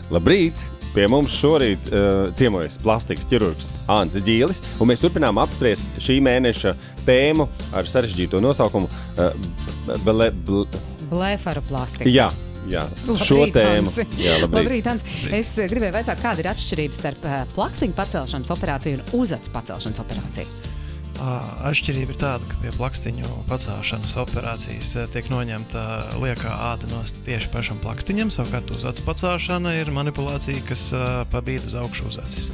Labrīt! Pie mums šorīt ciemojas plastikas ķirurgs Ānis Ģīlis, un mēs turpinām apspriest šī mēneša tēmu ar sarežģīto nosaukumu Blefaroplastika. Jā, Labrīt, šo tēmu. Hansi. Jā, Labrīt, Hans. Es gribēju vaicāt, kāda ir atšķirība starp plakstiņu pacelšanas operāciju un uzacs pacelšanas operāciju? Atšķirība ir tāda, ka pie plakstiņu pacelšanas operācijas tiek noņemta liekā āda no tieši pašam plakstiņam, savukārt uzacs pacelšana ir manipulācija, kas pabīd uz augšu uzacis.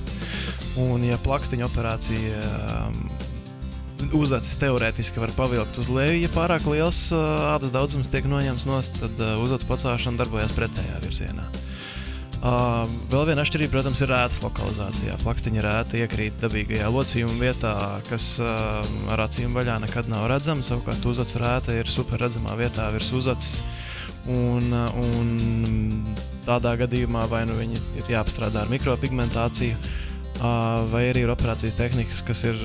Un ja plakstiņu operācija uzacis teorētiski var pavilkt uz leju, ja pārāk liels ādas daudzums tiek noņemts nost, tad uzacs pacelšana darbojas pretējā virzienā. Vēl viena atšķirība, protams, ir rētas lokalizācijā. Plakstiņa rēta iekrīt dabīgajā locījuma vietā, kas ar acīm vaļā nekad nav redzama. Savukārt uzacs rēta ir super redzamā vietā virs uzacis. Un tādā gadījumā vai nu viņi ir jāapstrādā ar mikropigmentāciju, vai arī ir operācijas tehnikas, kas ir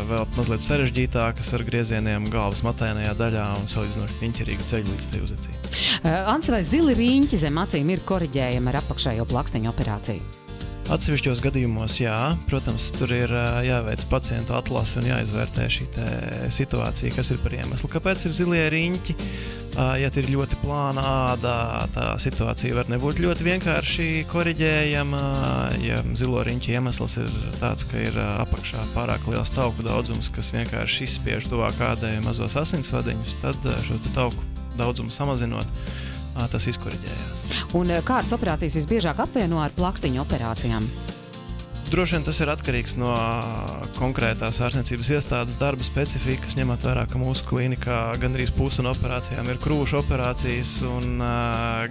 vēl mazliet sarežģītākas ar griezieniem galvas matainajā daļā un salīdzinoši piņķerīgu ceļu līdz tai uzacī. Ansi, vai zili riņķi zem acīm ir koriģējami ar apakšējo plakstiņu operāciju? Atsevišķos gadījumos jā, protams, tur ir jāveic pacientu atlase un jāizvērtē šī situācija, kas ir par iemeslu. Kāpēc ir zilie riņķi? Ja ir ļoti plāna āda, tā situācija var nebūt ļoti vienkārši koriģējama. Ja zilo riņķu iemesls ir tāds, ka ir apakšā pārāk liels tauku daudzums, kas vienkārši izspiež tuvāk ādai mazos asinsvadiņus, tad šos tauku daudzumu samazinot, tas izkoriģējās. Un kādas operācijas visbiežāk apvieno ar plakstiņu operācijām? Droši vien tas ir atkarīgs no konkrētās ārstniecības iestādes darba specifikas, ņemot vērā, ka mūsu klīnikā gandrīz pusi no operācijām ir krūšu operācijas un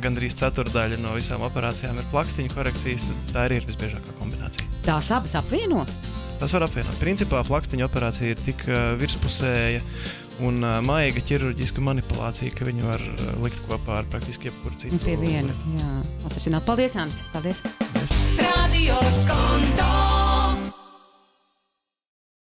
gandrīz ceturdaļa no visām operācijām ir plakstiņu korekcijas, tad tā ir visbiežākā kombinācija. Tās abas apvieno? Tas var apvienot. Principā plakstiņu operācija ir tik virspusēja un maiga ķirurģiska manipulācija, ka viņu var likt kopā ar praktiski jebkuru citu. Pie viena, jā. Atrasināt. Paldies, Jānis. Paldies. Paldies.